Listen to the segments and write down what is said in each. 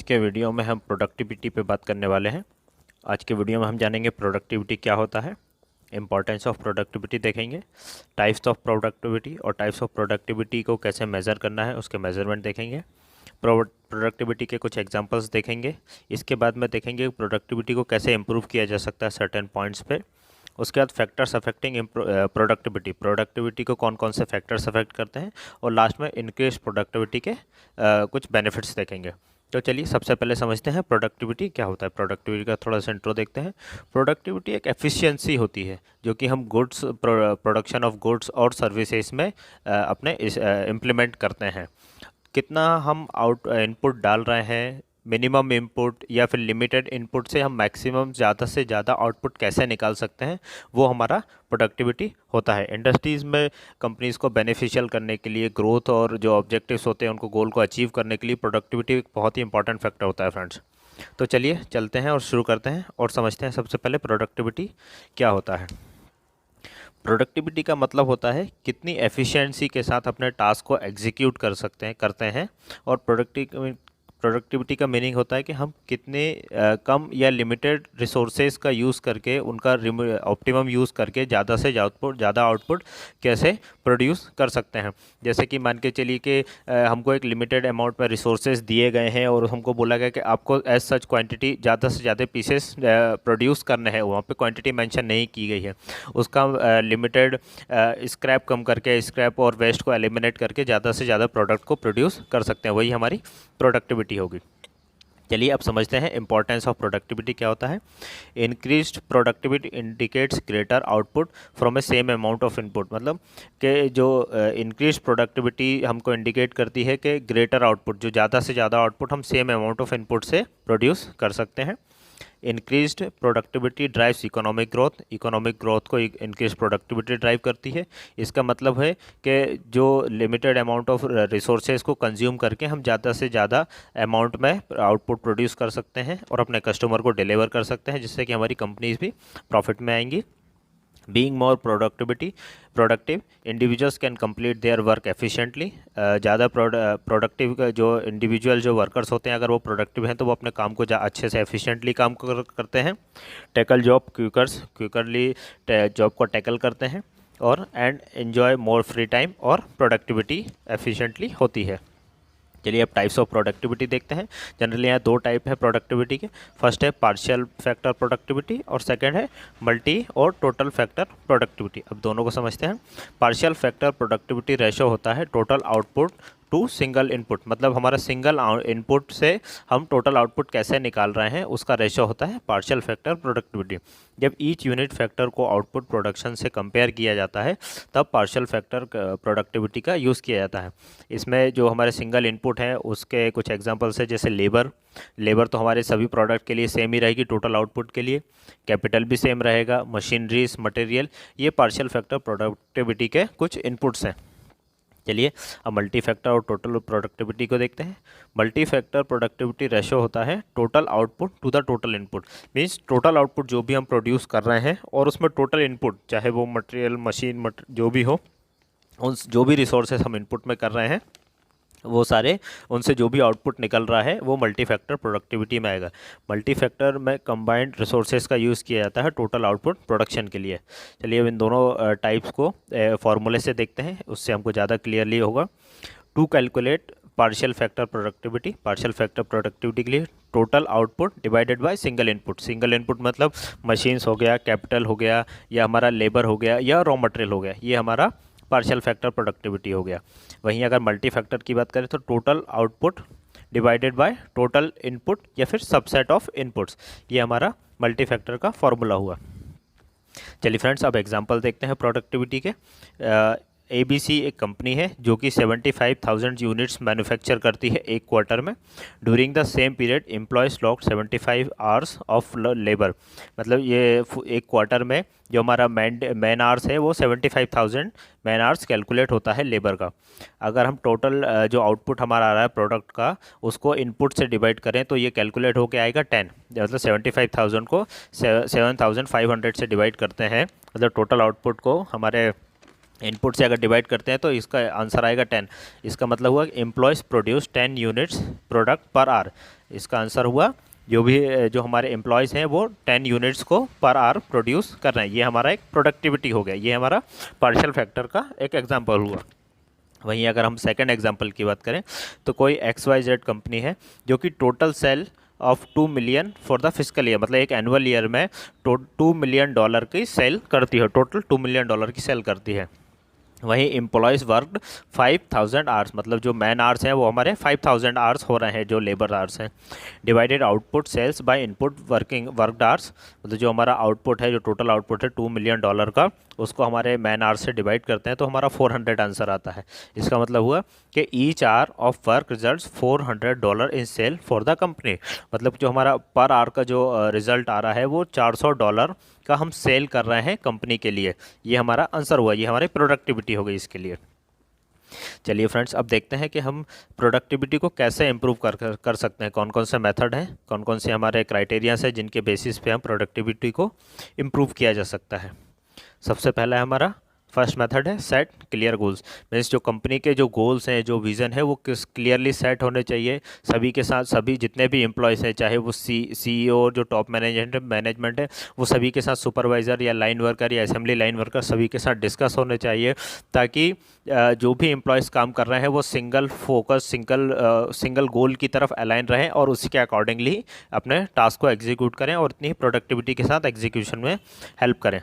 के वीडियो में हम प्रोडक्टिविटी पे बात करने वाले हैं। आज के वीडियो में हम जानेंगे प्रोडक्टिविटी क्या होता है, इम्पॉर्टेंस ऑफ प्रोडक्टिविटी देखेंगे, टाइप्स ऑफ प्रोडक्टिविटी और टाइप्स ऑफ प्रोडक्टिविटी को कैसे मेज़र करना है उसके मेज़रमेंट देखेंगे, प्रोडक्टिविटी के कुछ एग्जांपल्स देखेंगे। इसके बाद में देखेंगे प्रोडक्टिविटी को कैसे इम्प्रूव किया जा सकता है सर्टेन पॉइंट्स पे। उसके बाद फैक्टर्स अफेक्टिंग प्रोडक्टिविटी को कौन कौन से फैक्टर्स अफेक्ट करते हैं, और लास्ट में इंक्रीज प्रोडक्टिविटी के कुछ बेनिफिट्स देखेंगे। तो चलिए सबसे पहले समझते हैं प्रोडक्टिविटी क्या होता है। प्रोडक्टिविटी का थोड़ा सा इंट्रो देखते हैं। प्रोडक्टिविटी एक एफिशिएंसी होती है जो कि हम गुड्स प्रोडक्शन ऑफ गुड्स और सर्विसेज में अपने इम्प्लीमेंट करते हैं। कितना हम इनपुट डाल रहे हैं, मिनिमम इनपुट या फिर लिमिटेड इनपुट से हम मैक्सिमम ज़्यादा से ज़्यादा आउटपुट कैसे निकाल सकते हैं, वो हमारा प्रोडक्टिविटी होता है। इंडस्ट्रीज़ में कंपनीज़ को बेनिफिशियल करने के लिए, ग्रोथ और जो ऑब्जेक्टिव्स होते हैं उनको गोल को अचीव करने के लिए प्रोडक्टिविटी एक बहुत ही इंपॉर्टेंट फैक्टर होता है फ्रेंड्स। तो चलिए चलते हैं और शुरू करते हैं और समझते हैं सबसे पहले प्रोडक्टिविटी क्या होता है। प्रोडक्टिविटी का मतलब होता है कितनी एफिशिएंसी के साथ अपने टास्क को एग्जीक्यूट करते हैं। और प्रोडक्टिविटी का मीनिंग होता है कि हम कितने कम या लिमिटेड रिसोर्सेज का यूज़ करके, उनका ऑप्टिमम यूज़ करके ज़्यादा आउटपुट कैसे प्रोड्यूस कर सकते हैं। जैसे कि मान के चलिए कि हमको एक लिमिटेड अमाउंट में रिसोर्सेज दिए गए हैं और हमको बोला गया कि आपको एज सच क्वांटिटी ज़्यादा से ज़्यादा पीसेस प्रोड्यूस करने हैं। वहाँ पे क्वांटिटी मेंशन नहीं की गई है। उसका लिमिटेड स्क्रैप कम करके, स्क्रैप और वेस्ट को एलिमिनेट करके ज़्यादा से ज़्यादा प्रोडक्ट को प्रोड्यूस कर सकते हैं। वही हमारी प्रोडक्टिविटी होगी। चलिए अब समझते हैं इंपॉर्टेंस ऑफ प्रोडक्टिविटी क्या होता है। Increased productivity indicates greater output from A same amount of input. मतलब कि जो इंक्रीज प्रोडक्टिविटी हमको इंडिकेट करती है कि ग्रेटर आउटपुट, जो ज़्यादा से ज़्यादा आउटपुट हम सेम अमाउंट ऑफ इनपुट से प्रोड्यूस कर सकते हैं। Increased productivity drives economic growth को इंक्रीज प्रोडक्टिविटी ड्राइव करती है। इसका मतलब है कि जो लिमिटेड अमाउंट ऑफ रिसोर्सेज को कंज्यूम करके हम ज़्यादा से ज़्यादा अमाउंट में आउटपुट प्रोड्यूस कर सकते हैं और अपने कस्टमर को डिलीवर कर सकते हैं, जिससे कि हमारी कंपनीज भी प्रॉफिट में आएंगी। Being more productive individuals can complete their work efficiently. ज़्यादा प्रोडक्टिव जो इंडिविजुअल जो वर्कर्स होते हैं, अगर वो प्रोडक्टिव हैं तो वो अपने काम को अच्छे से एफिशिएंटली काम करते हैं। टैकल जॉब क्विकरली जॉब को टैकल करते हैं और and enjoy more free time, और प्रोडक्टिविटी एफिशिएंटली होती है। चलिए अब टाइप्स ऑफ प्रोडक्टिविटी देखते हैं। जनरली यहाँ दो टाइप है प्रोडक्टिविटी के। फर्स्ट है पार्शियल फैक्टर प्रोडक्टिविटी और सेकंड है मल्टी और टोटल फैक्टर प्रोडक्टिविटी। अब दोनों को समझते हैं। पार्शियल फैक्टर प्रोडक्टिविटी रेशो होता है total output to single input. मतलब हमारा सिंगल इनपुट से हम टोटल आउटपुट कैसे निकाल रहे हैं, उसका रेशो होता है पार्शियल फैक्टर प्रोडक्टिविटी। जब ईच यूनिट फैक्टर को आउटपुट प्रोडक्शन से कंपेयर किया जाता है तब पार्शियल फैक्टर प्रोडक्टिविटी का यूज़ किया जाता है। इसमें जो हमारे सिंगल इनपुट हैं उसके कुछ एग्जांपल्स है, जैसे लेबर तो हमारे सभी प्रोडक्ट के लिए सेम ही रहेगी टोटल आउटपुट के लिए। कैपिटल भी सेम रहेगा, मशीनरीज, मटेरियल, ये पार्शियल फैक्टर प्रोडक्टिविटी के कुछ इनपुट्स हैं। चलिए अब मल्टी फैक्टर और टोटल प्रोडक्टिविटी को देखते हैं। मल्टी फैक्टर प्रोडक्टिविटी रेशो होता है total output to the total input. Means total output जो भी हम प्रोड्यूस कर रहे हैं और उसमें टोटल इनपुट, चाहे वो मटेरियल, मशीन, जो भी हो, उन जो भी रिसोर्सेज हम इनपुट में कर रहे हैं वो सारे, उनसे जो भी आउटपुट निकल रहा है वो मल्टी फैक्टर प्रोडक्टिविटी में आएगा। मल्टी फैक्टर में कंबाइंड रिसोर्सेज का यूज़ किया जाता है टोटल आउटपुट प्रोडक्शन के लिए। चलिए अब इन दोनों टाइप्स को फॉर्मूले से देखते हैं, उससे हमको ज़्यादा क्लियरली होगा। To calculate partial factor productivity के लिए total output divided by single input मतलब मशीन्स हो गया, कैपिटल हो गया, या हमारा लेबर हो गया, या रॉ मटेरियल हो गया, ये हमारा पार्शियल फैक्टर प्रोडक्टिविटी हो गया। वहीं अगर मल्टी फैक्टर की बात करें तो total output divided by total input या फिर सबसेट ऑफ इनपुट्स, ये हमारा मल्टी फैक्टर का फॉर्मूला हुआ। चलिए फ्रेंड्स अब एग्जांपल देखते हैं प्रोडक्टिविटी के। ABC एक कंपनी है जो कि 75,000 यूनिट्स मैन्युफैक्चर करती है एक क्वार्टर में। During the same period employees log 75 hours of labour. मतलब ये एक क्वार्टर में जो हमारा मैन आवर्स है वो 75,000 मैन आवर्स कैलकुलेट होता है लेबर का। अगर हम टोटल जो आउटपुट हमारा आ रहा है प्रोडक्ट का उसको इनपुट से डिवाइड करें तो ये कैलकुलेट होके आएगा 10। मतलब 75,000 को 7,500 से डिवाइड करते हैं, मतलब टोटल आउटपुट को हमारे इनपुट से अगर डिवाइड करते हैं तो इसका आंसर आएगा 10। इसका मतलब हुआ कि employees produce 10 units product per hour. इसका आंसर हुआ जो हमारे एम्प्लॉयज़ हैं वो 10 यूनिट्स को पर आवर प्रोड्यूस कर रहे हैं। ये हमारा एक प्रोडक्टिविटी हो गया, ये हमारा पार्शियल फैक्टर का एक एग्जांपल हुआ। वहीं अगर हम सेकंड एग्जांपल की बात करें तो कोई XYZ कंपनी है जो कि total sale of 2 million for the physical year, मतलब एक एनुअल ईयर में $2 मिलियन की सेल करती है, टोटल $2 मिलियन की सेल करती है। वहीं एम्प्लॉयज़ वर्कड 5000 आवर्स, मतलब जो मैन आवर्स हैं वो हमारे 5000 आवर्स हो रहे हैं, जो लेबर आवर्स हैं। Divided output sales by input worked hours, मतलब जो हमारा आउटपुट है, जो टोटल आउटपुट है $2 मिलियन का, उसको हमारे मैन आवर्स से डिवाइड करते हैं तो हमारा 400 आंसर आता है। इसका मतलब हुआ कि each hour of work results $400 in sale for the company, मतलब जो हमारा पर आवर का जो रिजल्ट आ रहा है वो $400 का हम सेल कर रहे हैं कंपनी के लिए। ये हमारा आंसर हुआ, ये हमारी प्रोडक्टिविटी हो गई इसके लिए। चलिए फ्रेंड्स, अब देखते हैं कि हम प्रोडक्टिविटी को कैसे इम्प्रूव कर सकते हैं, कौन कौन से मेथड हैं, कौन कौन से हमारे क्राइटेरियाज हैं जिनके बेसिस पे हम प्रोडक्टिविटी को इम्प्रूव किया जा सकता है। सबसे पहला है हमारा फर्स्ट मेथड है सेट क्लियर गोल्स। मीन्स जो कंपनी के जो गोल्स हैं, जो विज़न है, वो किस क्लियरली सेट होने चाहिए सभी के साथ। सभी जितने भी एम्प्लॉयज़ हैं, चाहे वो CEO और जो टॉप मैनेजमेंट है, वो सभी के साथ सुपरवाइज़र या लाइन वर्कर या असेंबली लाइन वर्कर सभी के साथ डिस्कस होने चाहिए, ताकि जो भी एम्प्लॉयज़ काम कर रहे हैं वो सिंगल फोकस सिंगल गोल की तरफ अलाइन रहें और उसके अकॉर्डिंगली अपने टास्क को एग्जीक्यूट करें और इतनी प्रोडक्टिविटी के साथ एग्जीक्यूशन में हेल्प करें।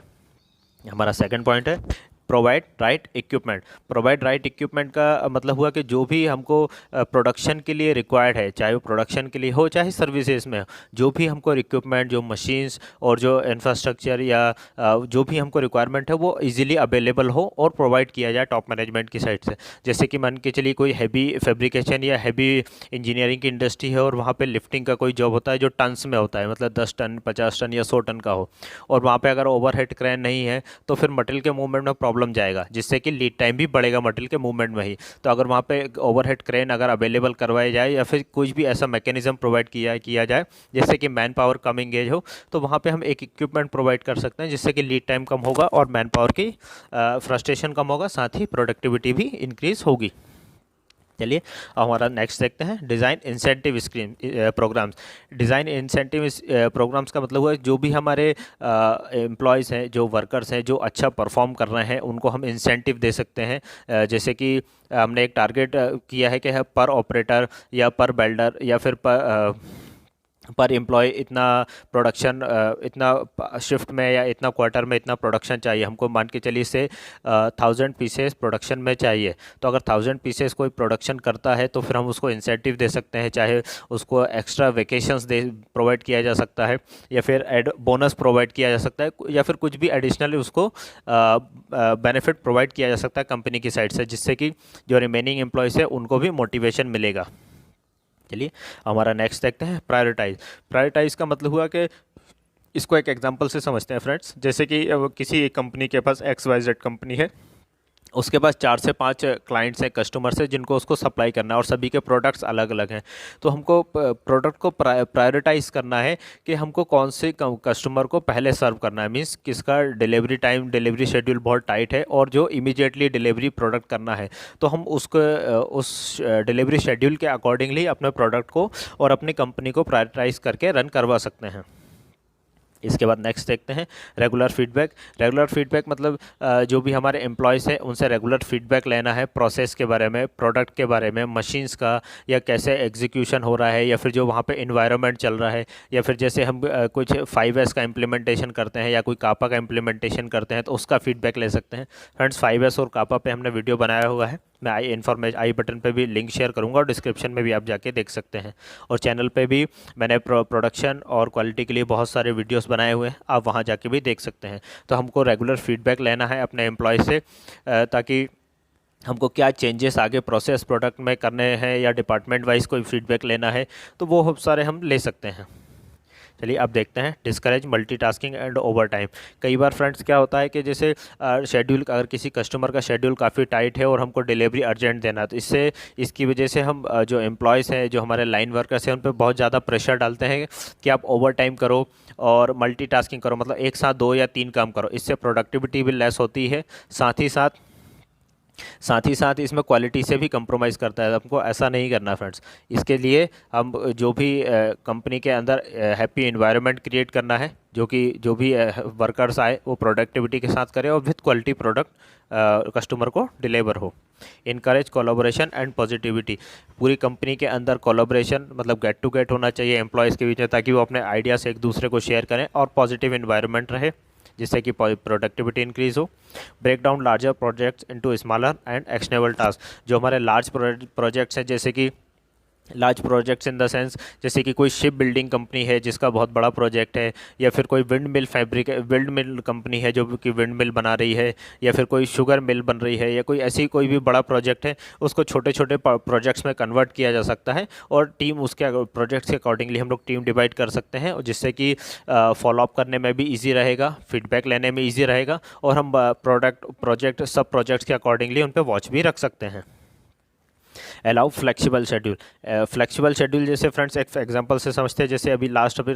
हमारा सेकंड पॉइंट है provide right equipment. Provide right equipment का मतलब हुआ कि जो भी हमको प्रोडक्शन के लिए रिक्वायर्ड है, चाहे वो प्रोडक्शन के लिए हो चाहे सर्विसेज में, जो भी हमको इक्विपमेंट, जो मशीन्स और जो इंफ्रास्ट्रक्चर या जो भी हमको रिक्वायरमेंट है वो इजीली अवेलेबल हो और प्रोवाइड किया जाए टॉप मैनेजमेंट की साइड से। जैसे कि मान के चलिए कोई हैवी फैब्रिकेशन या हैवी इंजीनियरिंग की इंडस्ट्री है और वहाँ पर लिफ्टिंग का कोई जॉब होता है जो टन्स में होता है, मतलब 10 टन 50 टन या 100 टन का हो, और वहाँ पर अगर ओवरहेड क्रेन नहीं है तो फिर मटेरियल के मूवमेंट में प्रॉब्लम जाएगा, जिससे कि लीड टाइम भी बढ़ेगा मटेरियल के मूवमेंट में ही। तो अगर वहाँ पे ओवरहेड क्रेन अगर अवेलेबल करवाया जाए या फिर कुछ भी ऐसा मैकेनिज्म प्रोवाइड किया जाए जैसे कि मैन पावर कम इंगेज हो, तो वहाँ पे हम एक इक्विपमेंट प्रोवाइड कर सकते हैं जिससे कि लीड टाइम कम होगा और मैन पावर की फ्रस्ट्रेशन कम होगा, साथ ही प्रोडक्टिविटी भी इंक्रीज होगी। चलिए हमारा नेक्स्ट देखते हैं design incentive scheme programmes. Design incentive programmes का मतलब हुआ जो भी हमारे एम्प्लॉयज़ हैं, जो वर्कर्स हैं, जो अच्छा परफॉर्म कर रहे हैं, उनको हम इंसेंटिव दे सकते हैं। जैसे कि हमने एक टारगेट किया है कि पर ऑपरेटर या पर बेल्डर या फिर पर एम्प्लॉय इतना प्रोडक्शन, इतना शिफ्ट में या इतना क्वार्टर में इतना प्रोडक्शन चाहिए हमको, मान के चलिए से 1000 पीसेस प्रोडक्शन में चाहिए। तो अगर 1000 पीसेस कोई प्रोडक्शन करता है तो फिर हम उसको इंसेंटिव दे सकते हैं, चाहे उसको एक्स्ट्रा वेकेशंस दे प्रोवाइड किया जा सकता है या फिर बोनस प्रोवाइड किया जा सकता है या फिर कुछ भी एडिशनली उसको बेनिफिट प्रोवाइड किया जा सकता है कंपनी की साइड से, जिससे कि जो रिमेनिंग एम्प्लॉयज़ है उनको भी मोटिवेशन मिलेगा। चलिए हमारा नेक्स्ट देखते हैं प्रायोरिटाइज। प्रायोरिटाइज का मतलब हुआ कि इसको एक एग्जांपल से समझते हैं फ्रेंड्स। जैसे कि किसी कंपनी के पास XYZ कंपनी है, उसके पास 4 से 5 क्लाइंट्स हैं, कस्टमर्स हैं, जिनको उसको सप्लाई करना है और सभी के प्रोडक्ट्स अलग अलग हैं। तो हमको प्रोडक्ट को प्रायोरिटाइज करना है कि हमको कौन से कस्टमर को पहले सर्व करना है, मीन्स किसका डिलीवरी टाइम, डिलीवरी शेड्यूल बहुत टाइट है और जो इमीडिएटली डिलीवरी प्रोडक्ट करना है, तो हम उसको उस डिलीवरी शेड्यूल के अकॉर्डिंगली अपने प्रोडक्ट को और अपनी कंपनी को प्रायोरिटाइज करके रन करवा सकते हैं। इसके बाद नेक्स्ट देखते हैं रेगुलर फीडबैक। रेगुलर फीडबैक मतलब जो भी हमारे एम्प्लॉयज़ हैं उनसे रेगुलर फीडबैक लेना है, प्रोसेस के बारे में, प्रोडक्ट के बारे में, मशीन्स का, या कैसे एग्जीक्यूशन हो रहा है, या फिर जो वहाँ पे इन्वायरमेंट चल रहा है, या फिर जैसे हम कुछ 5S का इम्प्लीमेंटेशन करते हैं या कोई कापा का इम्प्लीमेंटेशन करते हैं तो उसका फीडबैक ले सकते हैं। फ्रेंड्स 5S और कापा पे हमने वीडियो बनाया हुआ है, मैं आई बटन पे भी लिंक शेयर करूंगा और डिस्क्रिप्शन में भी आप जाके देख सकते हैं। और चैनल पे भी मैंने प्रोडक्शन और क्वालिटी के लिए बहुत सारे वीडियोस बनाए हुए हैं, आप वहां जाके भी देख सकते हैं। तो हमको रेगुलर फीडबैक लेना है अपने एम्प्लॉय से, ताकि हमको क्या चेंजेस आगे प्रोसेस प्रोडक्ट में करने हैं या डिपार्टमेंट वाइज कोई फीडबैक लेना है, तो वो सारे हम ले सकते हैं। चलिए अब देखते हैं discourage multitasking and over time. कई बार फ्रेंड्स क्या होता है कि जैसे शेड्यूल, अगर किसी कस्टमर का शेड्यूल काफ़ी टाइट है और हमको डिलीवरी अर्जेंट देना है, तो इसकी वजह से हम जो एम्प्लॉयज़ हैं, जो हमारे लाइन वर्कर्स हैं, उन पर बहुत ज़्यादा प्रेशर डालते हैं कि आप ओवर टाइम करो और मल्टीटास्किंग करो, मतलब एक साथ 2 या 3 काम करो। इससे प्रोडक्टिविटी भी लेस होती है, साथ ही साथ साथ ही साथ इसमें क्वालिटी से भी कंप्रोमाइज़ करता है। हमको ऐसा नहीं करना फ्रेंड्स। इसके लिए हम जो भी कंपनी के अंदर हैप्पी एनवायरनमेंट क्रिएट करना है, जो भी वर्कर्स आए वो प्रोडक्टिविटी के साथ करें और विथ क्वालिटी प्रोडक्ट कस्टमर को डिलीवर हो। इनकरेज कोलैबोरेशन एंड पॉजिटिविटी, पूरी कंपनी के अंदर कोलैबोरेशन मतलब गेट टू गेट होना चाहिए एम्प्लॉयज़ के बीच में, ताकि वो अपने आइडियाज़ एक दूसरे को शेयर करें और पॉजिटिव इन्वायरमेंट रहे जिससे कि प्रोडक्टिविटी इंक्रीज़ हो। Break down larger projects into smaller and actionable task, जो हमारे लार्ज प्रोजेक्ट्स हैं, जैसे कि large projects in the sense जैसे कि कोई शिप बिल्डिंग कंपनी है जिसका बहुत बड़ा प्रोजेक्ट है, या फिर कोई विंड मिल कंपनी है जो कि विंड मिल बना रही है, या फिर कोई शुगर मिल बन रही है, या कोई ऐसी कोई भी बड़ा प्रोजेक्ट है, उसको छोटे छोटे प्रोजेक्ट्स में कन्वर्ट किया जा सकता है और टीम उसके प्रोजेक्ट्स के अकॉर्डिंगली हम लोग टीम डिवाइड कर सकते हैं, और जिससे कि फॉलोअप करने में भी ईजी रहेगा, फीडबैक लेने में ईजी रहेगा, और हम प्रोजेक्ट सब प्रोजेक्ट्स के अकॉर्डिंगली उन पर वॉच भी रख सकते हैं। Allow flexible schedule, flexible schedule जैसे फ्रेंड्स एक एग्जांपल से समझते हैं, जैसे अभी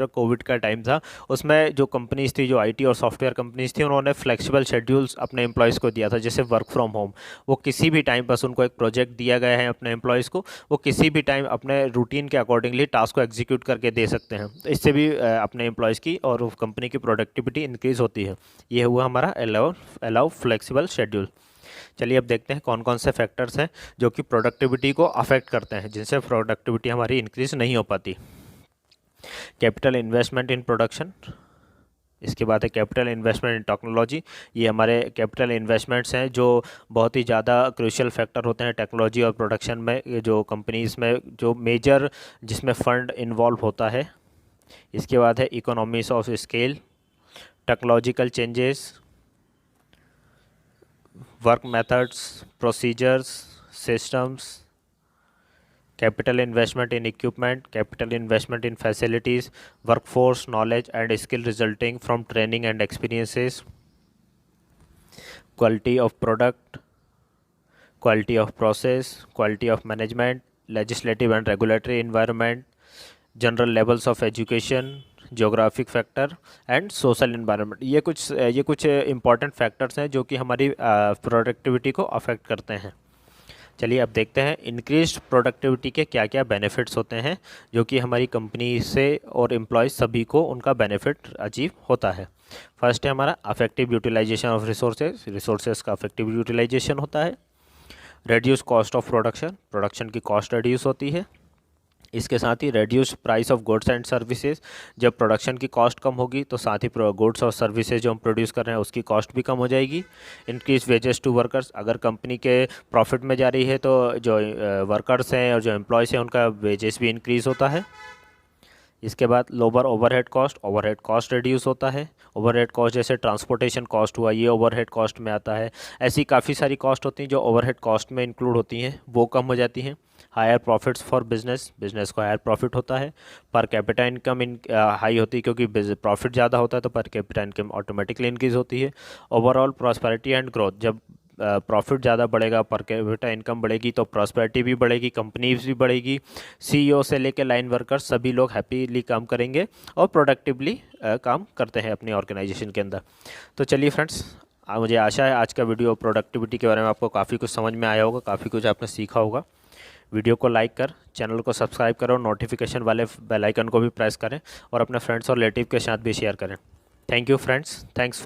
कोविड का टाइम था, उसमें जो कंपनीज थी, जो आईटी और सॉफ्टवेयर कंपनीज थी, उन्होंने फ्लेक्सिबल शेड्यूल्स अपने एम्प्लॉयज़ को दिया था, जैसे वर्क फ्रॉम होम। वो किसी भी टाइम बस उनको एक प्रोजेक्ट दिया गया है अपने एम्प्लॉयज़ को, वो किसी भी टाइम अपने रूटीन के अकॉर्डिंगली टास्क को एग्जीक्यूट करके दे सकते हैं। तो इससे भी अपने एम्प्लॉयज़ की और कंपनी की प्रोडक्टिविटी इंक्रीज़ होती है। ये हुआ हमारा अलाउ फ्लेक्सिबल शेड्यूल। चलिए अब देखते हैं कौन कौन से फैक्टर्स हैं जो कि प्रोडक्टिविटी को अफेक्ट करते हैं, जिनसे प्रोडक्टिविटी हमारी इंक्रीज नहीं हो पाती। कैपिटल इन्वेस्टमेंट इन प्रोडक्शन, इसके बाद है कैपिटल इन्वेस्टमेंट इन टेक्नोलॉजी। ये हमारे कैपिटल इन्वेस्टमेंट्स हैं जो बहुत ही ज़्यादा क्रूशियल फैक्टर होते हैं टेक्नोलॉजी और प्रोडक्शन में, ये जो कंपनीज़ में जो मेजर जिसमें फ़ंड इन्वॉल्व होता है। इसके बाद है economies of scale, technological changes, work methods, procedures, systems, capital investment in equipment, capital investment in facilities, workforce, knowledge and skill resulting from training and experiences, quality of product, quality of process, quality of management, legislative and regulatory environment, general levels of education, geographic factor and social environment. ये कुछ important factors हैं जो कि हमारी productivity को affect करते हैं। चलिए अब देखते हैं इंक्रीज्ड प्रोडक्टिविटी के क्या क्या बेनिफिट्स होते हैं जो कि हमारी कंपनी से और एम्प्लॉयज़ सभी को उनका बेनिफिट अचीव होता है। फर्स्ट है हमारा अफेक्टिव यूटिलाइजेशन ऑफ रिसोर्सेज का अफेक्टिव यूटिलाइजेशन होता है। रेड्यूस कॉस्ट ऑफ प्रोडक्शन की कॉस्ट रिड्यूस होती है। इसके साथ ही reduce price of goods and services, जब प्रोडक्शन की कॉस्ट कम होगी तो साथ ही गुड्स और सर्विसेज जो हम प्रोड्यूस कर रहे हैं उसकी कॉस्ट भी कम हो जाएगी। इंक्रीज वेजेस टू वर्कर्स, अगर कंपनी के प्रॉफिट में जा रही है तो जो वर्कर्स हैं और जो एम्प्लॉयज़ हैं उनका वेजेस भी इंक्रीज़ होता है। इसके बाद लोअर ओवरहेड कॉस्ट रिड्यूस होता है। ओवरहेड कॉस्ट जैसे ट्रांसपोर्टेशन कॉस्ट हुआ, ये ओवरहेड कॉस्ट में आता है। ऐसी काफ़ी सारी कॉस्ट होती हैं जो ओवरहेड कॉस्ट में इंक्लूड होती हैं, वो कम हो जाती हैं। हायर प्रॉफिट्स फॉर बिजनेस को हायर प्रॉफिट होता है। पर कैपिटा इनकम हाई होती है क्योंकि प्रॉफिट ज़्यादा होता है तो per capita income automatically increase होती है। ओवरऑल प्रॉस्पेरिटी एंड ग्रोथ, जब प्रॉफिट ज़्यादा बढ़ेगा, पर कैपिटा इनकम बढ़ेगी तो प्रॉस्पेरिटी भी बढ़ेगी, कंपनीज भी बढ़ेगी, सीईओ से लेकर लाइन वर्कर्स सभी लोग हैप्पीली काम करेंगे और प्रोडक्टिवली काम करते हैं अपनी ऑर्गेनाइजेशन के अंदर। तो चलिए फ्रेंड्स, मुझे आशा है आज का वीडियो प्रोडक्टिविटी के बारे में आपको काफ़ी कुछ समझ में आया होगा, काफ़ी कुछ आपने सीखा होगा। वीडियो को लाइक कर, चैनल को सब्सक्राइब करो, नोटिफिकेशन वाले बेल आइकन को भी प्रेस करें और अपने फ्रेंड्स और रिलेटिव के साथ भी शेयर करें। Thank you friends, thanks.